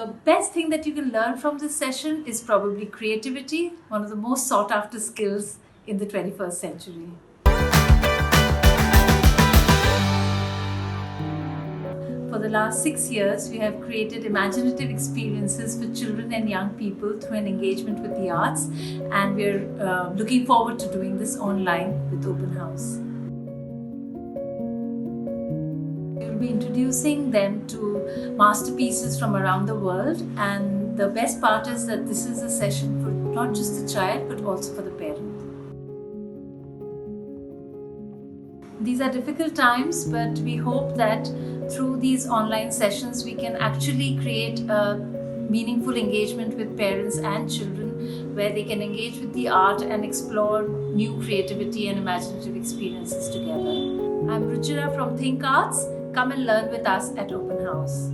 The best thing that you can learn from this session is probably creativity, one of the most sought after skills in the 21st century. For the last 6 years, we have created imaginative experiences for children and young people through an engagement with the arts, and we're looking forward to doing this online with Openhouse. We'll be introducing them to masterpieces from around the world, and the best part is that this is a session for not just the child but also for the parent. These are difficult times, but we hope that through these online sessions we can actually create a meaningful engagement with parents and children where they can engage with the art and explore new creativity and imaginative experiences together. I'm Ruchira from Think Arts. Come and learn with us at Openhouse.